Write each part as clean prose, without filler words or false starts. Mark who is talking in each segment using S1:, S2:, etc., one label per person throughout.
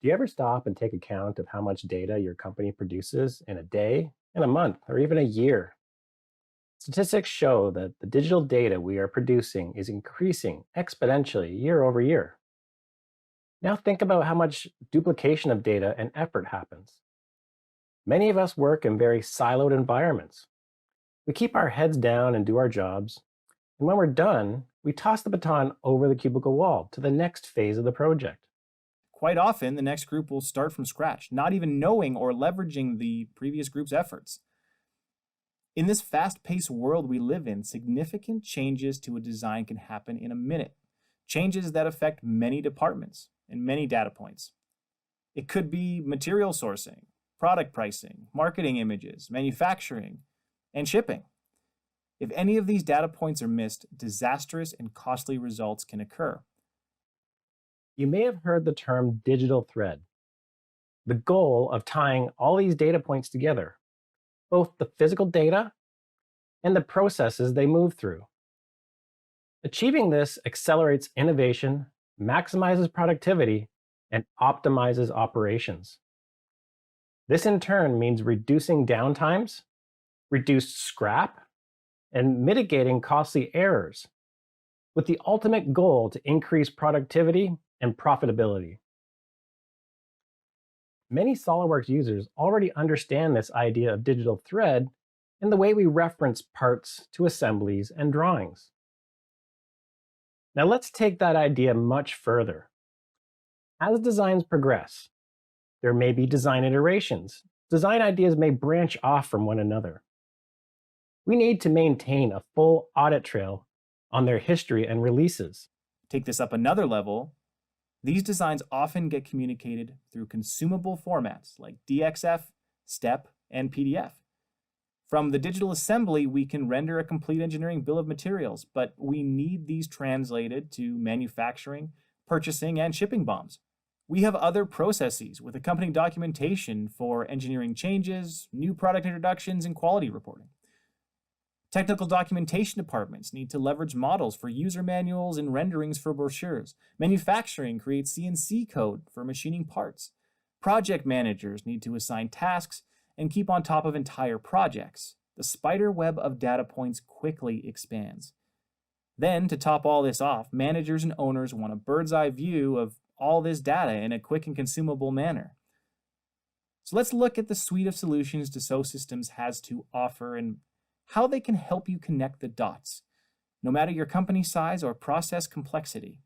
S1: Do you ever stop and take account of how much data your company produces in a day, in a month, or even a year? Statistics show that the digital data we are producing is increasing exponentially year over year. Now think about how much duplication of data and effort happens. Many of us work in very siloed environments. We keep our heads down and do our jobs, and when we're done, we toss the baton over the cubicle wall to the next phase of the project.
S2: Quite often, the next group will start from scratch, not even knowing or leveraging the previous group's efforts. In this fast-paced world we live in, significant changes to a design can happen in a minute. Changes that affect many departments and many data points. It could be material sourcing, product pricing, marketing images, manufacturing, and shipping. If any of these data points are missed, disastrous and costly results can occur.
S1: You may have heard the term digital thread, the goal of tying all these data points together, both the physical data and the processes they move through. Achieving this accelerates innovation, maximizes productivity, and optimizes operations. This in turn means reducing downtimes, reduced scrap, and mitigating costly errors, with the ultimate goal to increase productivity and profitability. Many SOLIDWORKS users already understand this idea of digital thread in the way we reference parts to assemblies and drawings. Now let's take that idea much further. As designs progress, there may be design iterations. Design ideas may branch off from one another. We need to maintain a full audit trail on their history and releases.
S2: Take this up another level. These designs often get communicated through consumable formats like DXF, STEP, and PDF. From the digital assembly, we can render a complete engineering bill of materials, but we need these translated to manufacturing, purchasing, and shipping BOMs. We have other processes with accompanying documentation for engineering changes, new product introductions, and quality reporting. Technical documentation departments need to leverage models for user manuals and renderings for brochures. Manufacturing creates CNC code for machining parts. Project managers need to assign tasks and keep on top of entire projects. The spider web of data points quickly expands. Then, to top all this off, managers and owners want a bird's eye view of all this data in a quick and consumable manner. So let's look at the suite of solutions Dassault Systems has to offer and how they can help you connect the dots, no matter your company size or process complexity.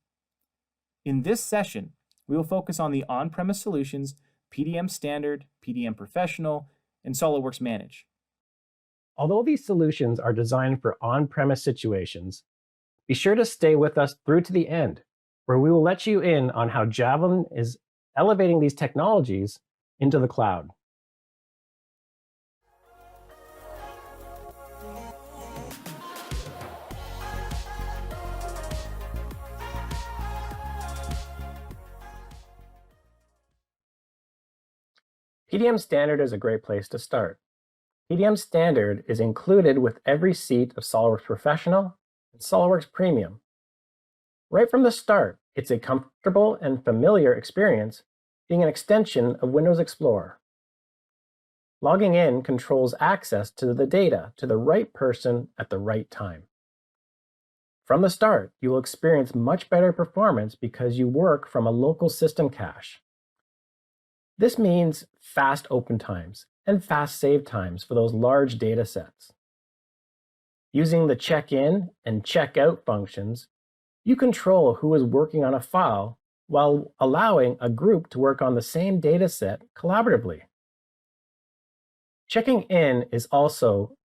S2: In this session, we will focus on the on-premise solutions, PDM Standard, PDM Professional, and SOLIDWORKS Manage.
S1: Although these solutions are designed for on-premise situations, be sure to stay with us through to the end, where we will let you in on how Javelin is elevating these technologies into the cloud. PDM Standard is a great place to start. PDM Standard is included with every seat of SOLIDWORKS Professional and SOLIDWORKS Premium. Right from the start, it's a comfortable and familiar experience, being an extension of Windows Explorer. Logging in controls access to the data to the right person at the right time. From the start, you will experience much better performance because you work from a local system cache. This means fast open times and fast save times for those large data sets. Using the check-in and check-out functions, you control who is working on a file while allowing a group to work on the same data set collaboratively. Checking in is also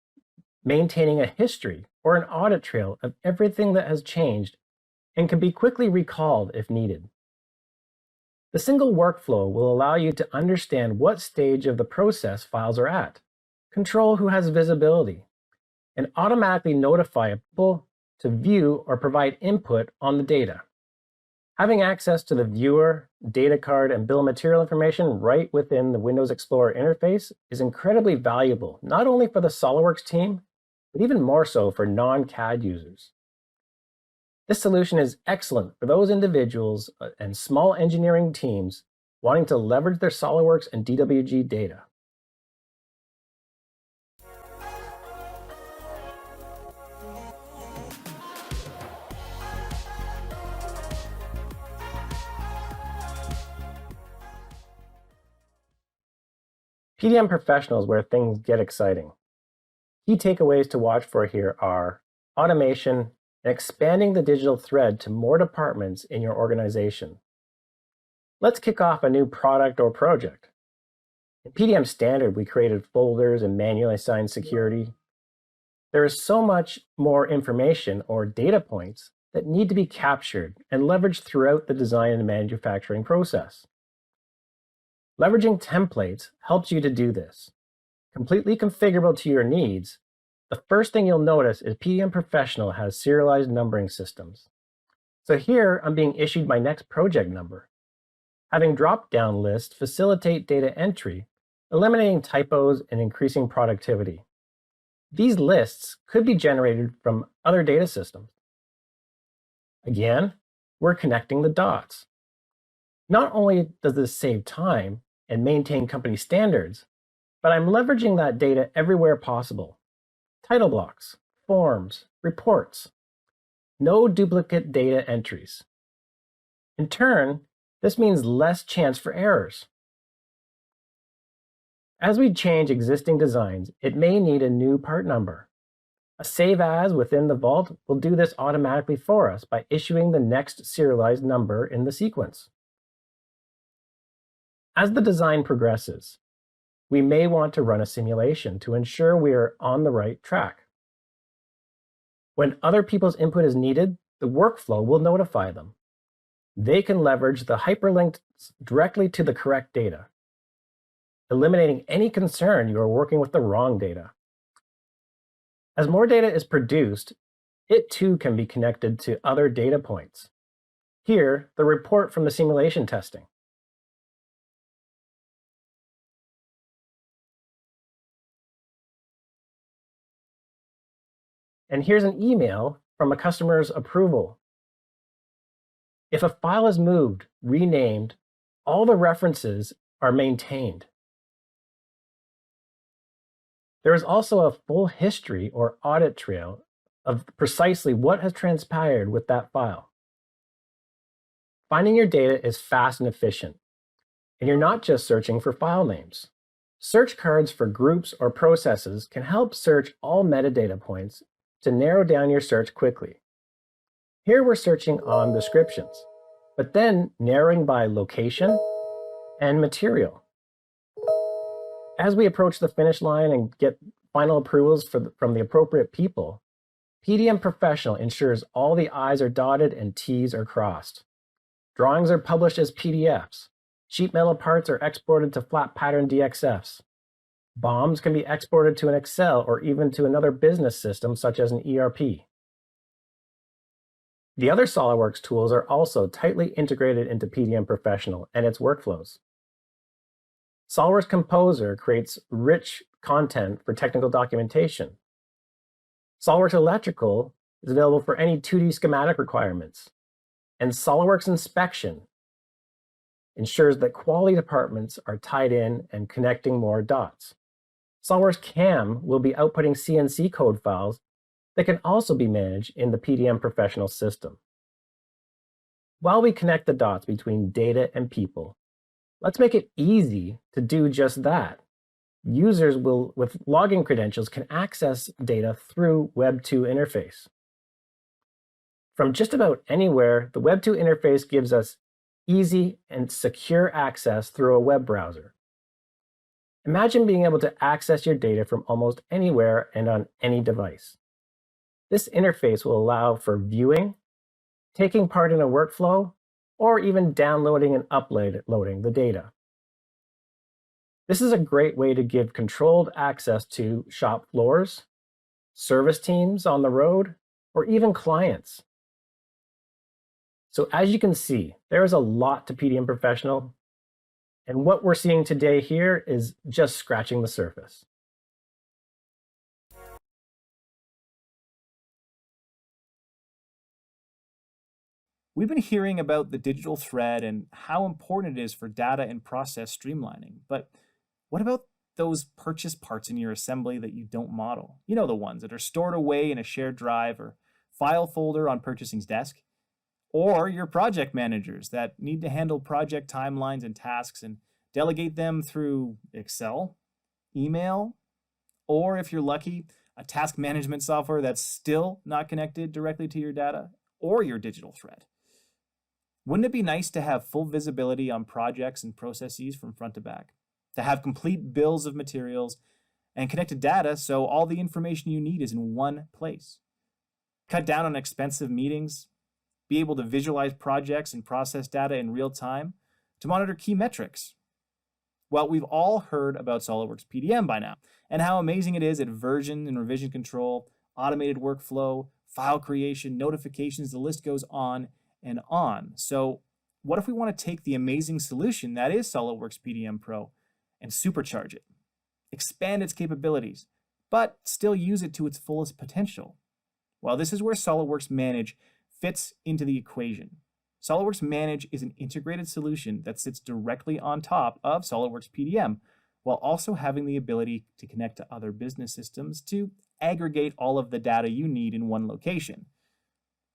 S1: maintaining a history or an audit trail of everything that has changed and can be quickly recalled if needed. The single workflow will allow you to understand what stage of the process files are at, control who has visibility, and automatically notify people to view or provide input on the data. Having access to the viewer, data card, and bill of material information right within the Windows Explorer interface is incredibly valuable, not only for the SOLIDWORKS team, but even more so for non-CAD users. This solution is excellent for those individuals and small engineering teams wanting to leverage their SOLIDWORKS and DWG data. PDM Professional is where things get exciting. Key takeaways to watch for here are automation and expanding the digital thread to more departments in your organization. Let's kick off a new product or project. In PDM Standard, we created folders and manually assigned security. There is so much more information or data points that need to be captured and leveraged throughout the design and manufacturing process. Leveraging templates helps you to do this. Completely configurable to your needs, the first thing you'll notice is PDM Professional has serialized numbering systems. So here, I'm being issued my next project number. Having drop-down lists facilitate data entry, eliminating typos and increasing productivity. These lists could be generated from other data systems. Again, we're connecting the dots. Not only does this save time and maintain company standards, but I'm leveraging that data everywhere possible. Title blocks, forms, reports. No duplicate data entries. In turn, this means less chance for errors. As we change existing designs, it may need a new part number. A save as within the vault will do this automatically for us by issuing the next serialized number in the sequence. As the design progresses, we may want to run a simulation to ensure we are on the right track. When other people's input is needed, the workflow will notify them. They can leverage the hyperlinks directly to the correct data, eliminating any concern you are working with the wrong data. As more data is produced, it too can be connected to other data points. Here, the report from the simulation testing. And here's an email from a customer's approval. If a file is moved, renamed, all the references are maintained. There is also a full history or audit trail of precisely what has transpired with that file. Finding your data is fast and efficient, and you're not just searching for file names. Search cards for groups or processes can help search all metadata points to narrow down your search quickly. Here we're searching on descriptions, but then narrowing by location and material. As we approach the finish line and get final approvals from the appropriate people, PDM Professional ensures all the I's are dotted and T's are crossed. Drawings are published as PDFs. Sheet metal parts are exported to flat pattern DXFs. BOMs can be exported to an Excel or even to another business system such as an ERP. The other SOLIDWORKS tools are also tightly integrated into PDM Professional and its workflows. SOLIDWORKS Composer creates rich content for technical documentation. SOLIDWORKS Electrical is available for any 2D schematic requirements. And SOLIDWORKS Inspection ensures that quality departments are tied in and connecting more dots. SOLIDWORKS CAM will be outputting CNC code files that can also be managed in the PDM Professional system. While we connect the dots between data and people, let's make it easy to do just that. Users with login credentials can access data through Web 2 interface. From just about anywhere, the Web 2 interface gives us easy and secure access through a web browser. Imagine being able to access your data from almost anywhere and on any device. This interface will allow for viewing, taking part in a workflow, or even downloading and uploading the data. This is a great way to give controlled access to shop floors, service teams on the road, or even clients. So as you can see, there is a lot to PDM Professional, and what we're seeing today here is just scratching the surface.
S2: We've been hearing about the digital thread and how important it is for data and process streamlining, but what about those purchase parts in your assembly that you don't model? You know, the ones that are stored away in a shared drive or file folder on purchasing's desk? Or your project managers that need to handle project timelines and tasks and delegate them through Excel, email, or if you're lucky, a task management software that's still not connected directly to your data or your digital thread. Wouldn't it be nice to have full visibility on projects and processes from front to back? To have complete bills of materials and connected data so all the information you need is in one place? Cut down on expensive meetings, be able to visualize projects and process data in real time to monitor key metrics. Well, we've all heard about SOLIDWORKS PDM by now and how amazing it is at version and revision control, automated workflow, file creation, notifications, the list goes on and on. So what if we want to take the amazing solution that is SOLIDWORKS PDM Pro and supercharge it, expand its capabilities, but still use it to its fullest potential? Well, this is where SOLIDWORKS Manage fits into the equation. SOLIDWORKS Manage is an integrated solution that sits directly on top of SOLIDWORKS PDM, while also having the ability to connect to other business systems to aggregate all of the data you need in one location.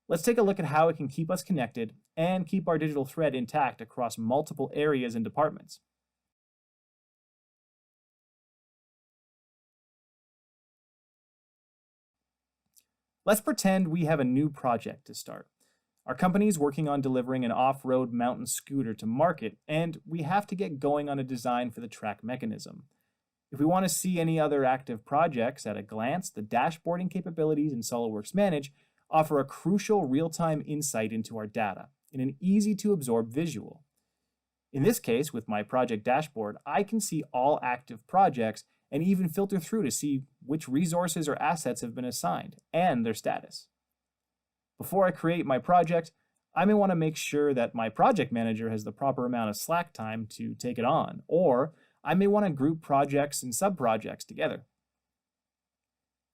S2: Let's take a look at how it can keep us connected and keep our digital thread intact across multiple areas and departments. Let's pretend we have a new project to start. Our company is working on delivering an off-road mountain scooter to market, and we have to get going on a design for the track mechanism. If we want to see any other active projects at a glance, the dashboarding capabilities in SOLIDWORKS Manage offer a crucial real-time insight into our data in an easy-to-absorb visual. In this case, with my project dashboard, I can see all active projects and even filter through to see which resources or assets have been assigned and their status. Before I create my project, I may want to make sure that my project manager has the proper amount of slack time to take it on, or I may want to group projects and sub-projects together.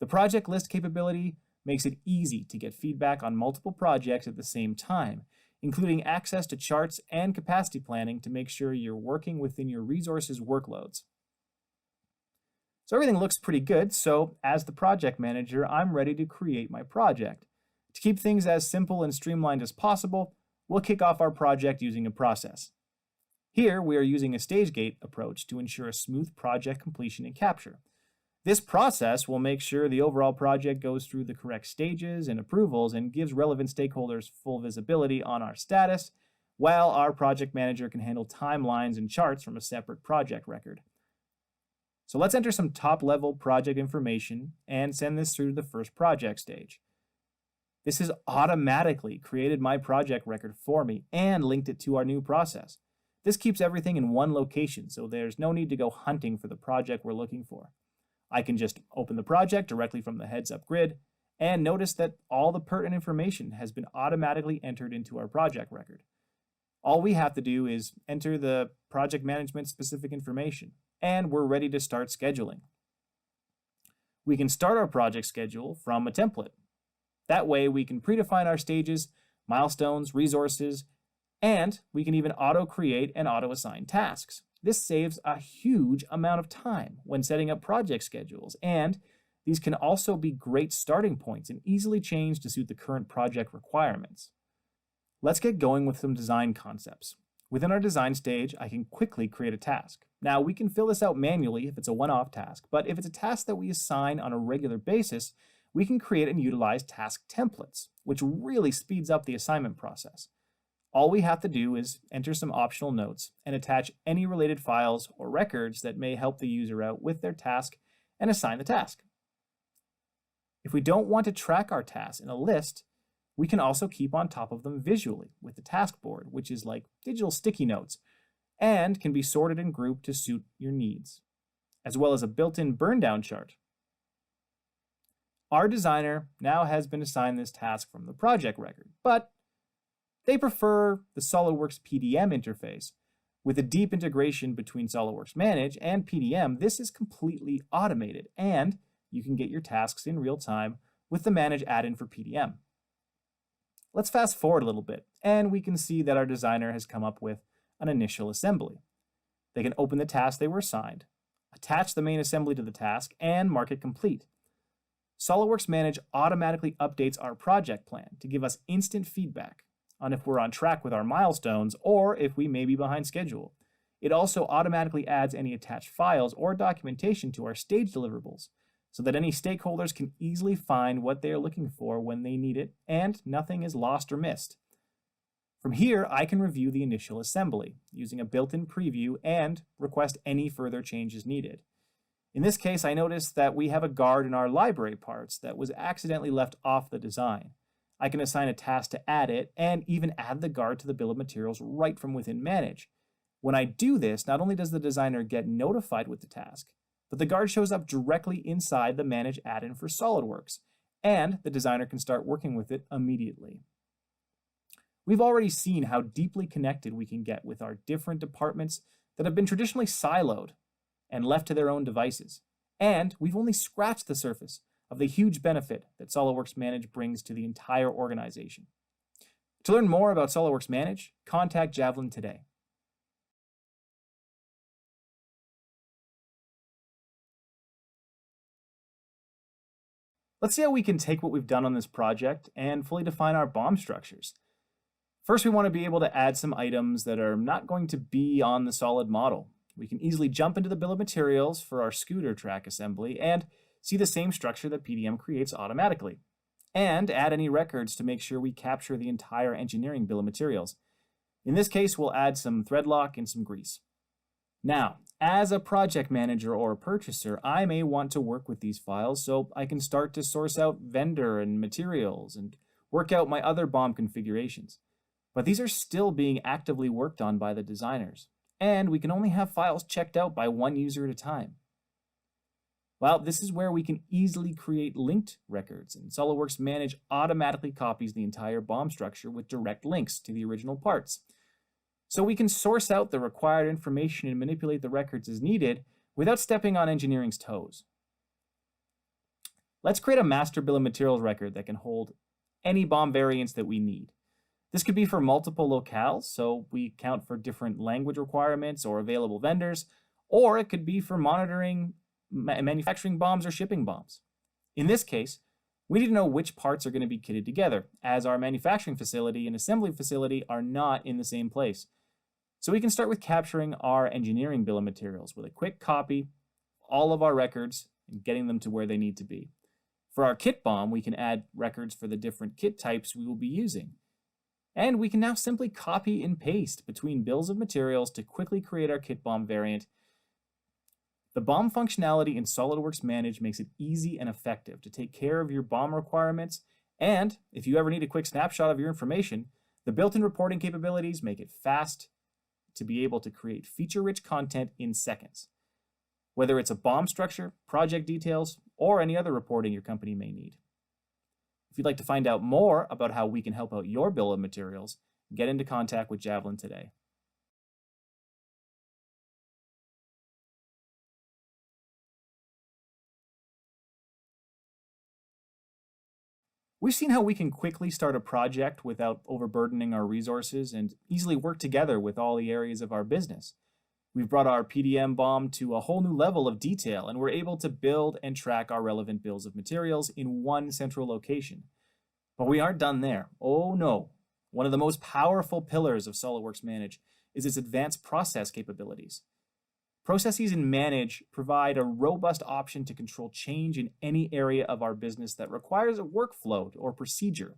S2: The project list capability makes it easy to get feedback on multiple projects at the same time, including access to charts and capacity planning to make sure you're working within your resources workloads. So everything looks pretty good, so as the project manager, I'm ready to create my project. To keep things as simple and streamlined as possible, we'll kick off our project using a process. Here, we are using a stage gate approach to ensure a smooth project completion and capture. This process will make sure the overall project goes through the correct stages and approvals and gives relevant stakeholders full visibility on our status, while our project manager can handle timelines and charts from a separate project record. So let's enter some top-level project information and send this through to the first project stage. This has automatically created my project record for me and linked it to our new process. This keeps everything in one location, so there's no need to go hunting for the project we're looking for. I can just open the project directly from the heads-up grid and notice that all the pertinent information has been automatically entered into our project record. All we have to do is enter the project management specific information, and we're ready to start scheduling. We can start our project schedule from a template. That way we can predefine our stages, milestones, resources, and we can even auto-create and auto-assign tasks. This saves a huge amount of time when setting up project schedules, and these can also be great starting points and easily changed to suit the current project requirements. Let's get going with some design concepts. Within our design stage, I can quickly create a task. Now, we can fill this out manually if it's a one-off task, but if it's a task that we assign on a regular basis, we can create and utilize task templates, which really speeds up the assignment process. All we have to do is enter some optional notes and attach any related files or records that may help the user out with their task and assign the task. If we don't want to track our tasks in a list, we can also keep on top of them visually with the task board, which is like digital sticky notes, and can be sorted and grouped to suit your needs, as well as a built-in burn-down chart. Our designer now has been assigned this task from the project record, but they prefer the SOLIDWORKS PDM interface. With a deep integration between SOLIDWORKS Manage and PDM, this is completely automated, and you can get your tasks in real time with the Manage add-in for PDM. Let's fast forward a little bit and we can see that our designer has come up with an initial assembly. They can open the task they were assigned, attach the main assembly to the task, and mark it complete. SOLIDWORKS Manage automatically updates our project plan to give us instant feedback on if we're on track with our milestones or if we may be behind schedule. It also automatically adds any attached files or documentation to our stage deliverables so that any stakeholders can easily find what they are looking for when they need it and nothing is lost or missed. From here, I can review the initial assembly using a built-in preview and request any further changes needed. In this case, I noticed that we have a guard in our library parts that was accidentally left off the design. I can assign a task to add it and even add the guard to the bill of materials right from within Manage. When I do this, not only does the designer get notified with the task, but the guard shows up directly inside the Manage add-in for SOLIDWORKS, and the designer can start working with it immediately. We've already seen how deeply connected we can get with our different departments that have been traditionally siloed and left to their own devices. And we've only scratched the surface of the huge benefit that SOLIDWORKS Manage brings to the entire organization. To learn more about SOLIDWORKS Manage, contact Javelin today. Let's see how we can take what we've done on this project and fully define our BOM structures. First, we want to be able to add some items that are not going to be on the solid model. We can easily jump into the bill of materials for our scooter track assembly and see the same structure that PDM creates automatically, and add any records to make sure we capture the entire engineering bill of materials. In this case, we'll add some thread lock and some grease. Now, as a project manager or a purchaser, I may want to work with these files so I can start to source out vendor and materials and work out my other BOM configurations. But these are still being actively worked on by the designers, and we can only have files checked out by one user at a time. Well, this is where we can easily create linked records, and SOLIDWORKS Manage automatically copies the entire BOM structure with direct links to the original parts. So we can source out the required information and manipulate the records as needed without stepping on engineering's toes. Let's create a master bill of materials record that can hold any BOM variants that we need. This could be for multiple locales, so we count for different language requirements or available vendors, or it could be for monitoring manufacturing BOMs or shipping BOMs. In this case, we need to know which parts are going to be kitted together, as our manufacturing facility and assembly facility are not in the same place. So we can start with capturing our engineering bill of materials with a quick copy of all of our records and getting them to where they need to be. For our kit BOM, we can add records for the different kit types we will be using. And we can now simply copy and paste between bills of materials to quickly create our kit BOM variant. The BOM functionality in SOLIDWORKS Manage makes it easy and effective to take care of your BOM requirements, and if you ever need a quick snapshot of your information, the built-in reporting capabilities make it fast to be able to create feature-rich content in seconds. Whether it's a BOM structure, project details, or any other reporting your company may need. If you'd like to find out more about how we can help out your bill of materials, get into contact with Javelin today. We've seen how we can quickly start a project without overburdening our resources and easily work together with all the areas of our business. We've brought our PDM BOM to a whole new level of detail, and we're able to build and track our relevant bills of materials in one central location. But we aren't done there. Oh no. One of the most powerful pillars of SOLIDWORKS Manage is its advanced process capabilities. Processes in Manage provide a robust option to control change in any area of our business that requires a workflow or procedure.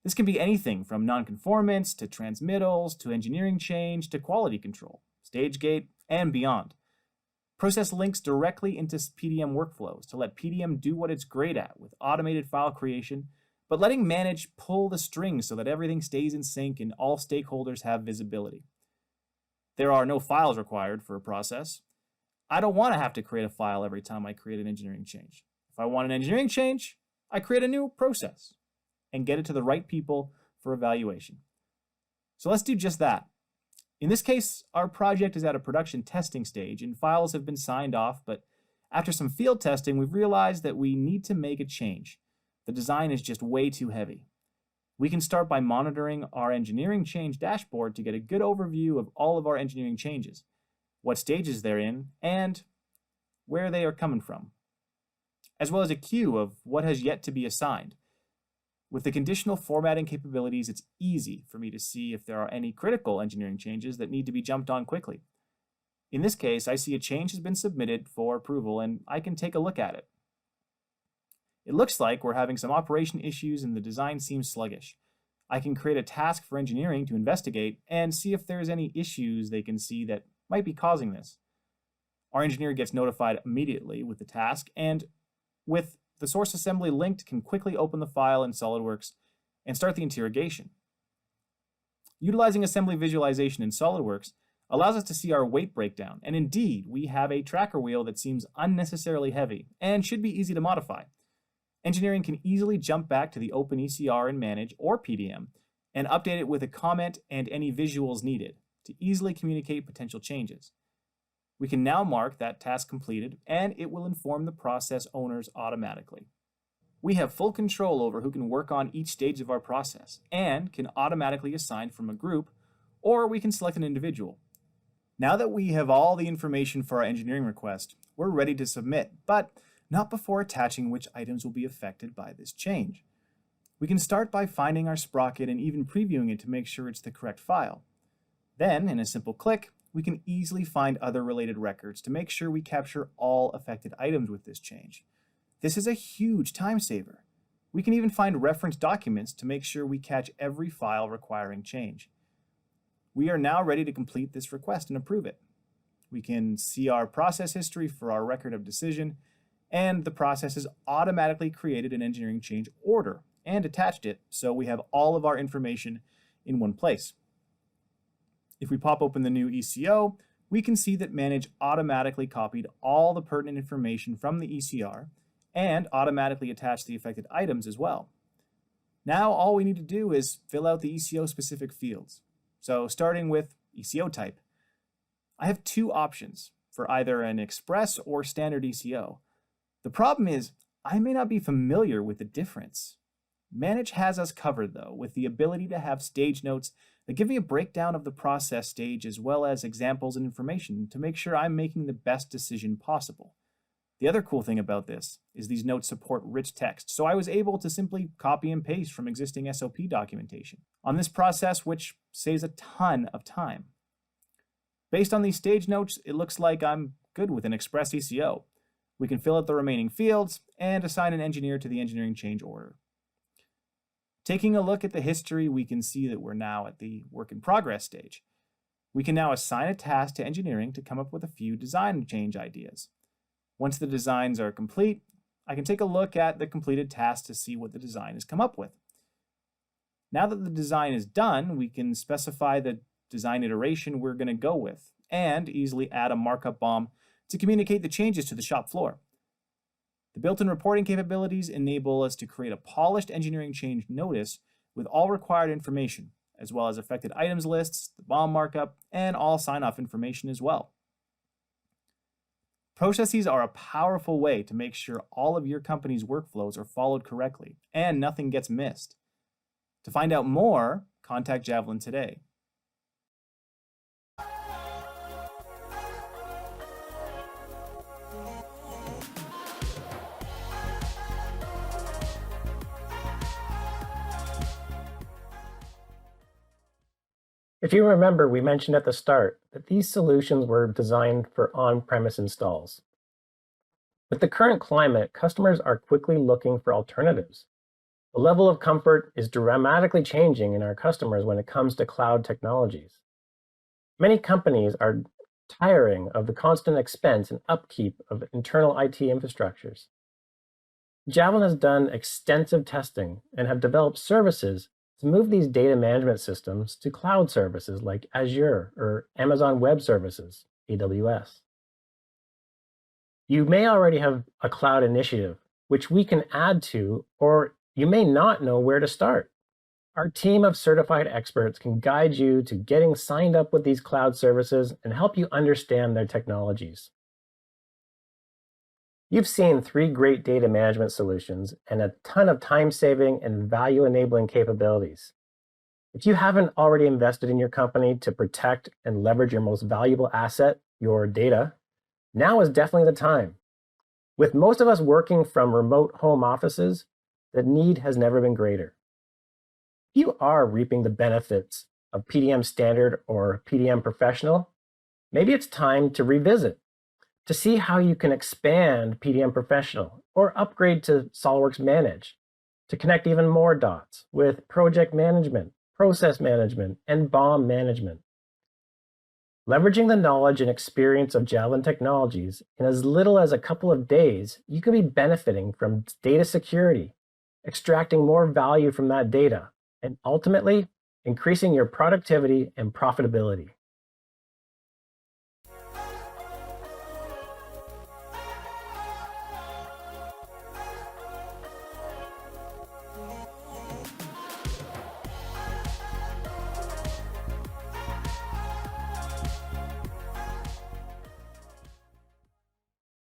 S2: This can be anything from nonconformance to transmittals to engineering change to quality control, stage gate, and beyond. Process links directly into PDM workflows to let PDM do what it's great at with automated file creation, but letting Manage pull the strings so that everything stays in sync and all stakeholders have visibility. There are no files required for a process. I don't want to have to create a file every time I create an engineering change. If I want an engineering change, I create a new process and get it to the right people for evaluation. So let's do just that. In this case, our project is at a production testing stage and files have been signed off, but after some field testing, we've realized that we need to make a change. The design is just way too heavy. We can start by monitoring our engineering change dashboard to get a good overview of all of our engineering changes, what stages they're in, and where they are coming from, as well as a queue of what has yet to be assigned. With the conditional formatting capabilities, it's easy for me to see if there are any critical engineering changes that need to be jumped on quickly. In this case, I see a change has been submitted for approval and I can take a look at it. It looks like we're having some operation issues and the design seems sluggish. I can create a task for engineering to investigate and see if there's any issues they can see that might be causing this. Our engineer gets notified immediately with the task, and with the source assembly linked, can quickly open the file in SOLIDWORKS and start the interrogation. Utilizing assembly visualization in SOLIDWORKS allows us to see our weight breakdown, and indeed, we have a tracker wheel that seems unnecessarily heavy and should be easy to modify. Engineering can easily jump back to the open ECR in Manage or PDM and update it with a comment and any visuals needed to easily communicate potential changes. We can now mark that task completed, and it will inform the process owners automatically. We have full control over who can work on each stage of our process and can automatically assign from a group, or we can select an individual. Now that we have all the information for our engineering request, we're ready to submit, but not before attaching which items will be affected by this change. We can start by finding our sprocket and even previewing it to make sure it's the correct file. Then, in a simple click, we can easily find other related records to make sure we capture all affected items with this change. This is a huge time saver. We can even find reference documents to make sure we catch every file requiring change. We are now ready to complete this request and approve it. We can see our process history for our record of decision, and the process has automatically created an engineering change order and attached it so we have all of our information in one place. If we pop open the new ECO, we can see that Manage automatically copied all the pertinent information from the ECR and automatically attached the affected items as well. Now all we need to do is fill out the ECO specific fields. So starting with ECO type, I have two options for either an Express or standard ECO. The problem is I may not be familiar with the difference. Manage has us covered though, with the ability to have stage notes that give me a breakdown of the process stage as well as examples and information to make sure I'm making the best decision possible. The other cool thing about this is these notes support rich text, so I was able to simply copy and paste from existing SOP documentation on this process, which saves a ton of time. Based on these stage notes, it looks like I'm good with an Express ECO. We can fill out the remaining fields and assign an engineer to the engineering change order. Taking a look at the history, we can see that we're now at the work in progress stage. We can now assign a task to engineering to come up with a few design change ideas. Once the designs are complete, I can take a look at the completed task to see what the design has come up with. Now that the design is done, we can specify the design iteration we're going to go with and easily add a markup bomb to communicate the changes to the shop floor. The built-in reporting capabilities enable us to create a polished engineering change notice with all required information, as well as affected items lists, the BOM markup, and all sign-off information as well. Processes are a powerful way to make sure all of your company's workflows are followed correctly and nothing gets missed. To find out more, contact Javelin today.
S1: If you remember, we mentioned at the start that these solutions were designed for on-premise installs. With the current climate, customers are quickly looking for alternatives. The level of comfort is dramatically changing in our customers when it comes to cloud technologies. Many companies are tiring of the constant expense and upkeep of internal IT infrastructures. Javelin has done extensive testing and have developed services to move these data management systems to cloud services like Azure or Amazon Web Services, AWS. You may already have a cloud initiative, which we can add to, or you may not know where to start. Our team of certified experts can guide you to getting signed up with these cloud services and help you understand their technologies. You've seen 3 great data management solutions and a ton of time-saving and value-enabling capabilities. If you haven't already invested in your company to protect and leverage your most valuable asset, your data, now is definitely the time. With most of us working from remote home offices, the need has never been greater. If you are reaping the benefits of PDM Standard or PDM Professional, maybe it's time to revisit to see how you can expand PDM Professional or upgrade to SOLIDWORKS Manage to connect even more dots with project management, process management, and BOM management. Leveraging the knowledge and experience of Javelin Technologies, in as little as a couple of days, you could be benefiting from data security, extracting more value from that data, and ultimately increasing your productivity and profitability.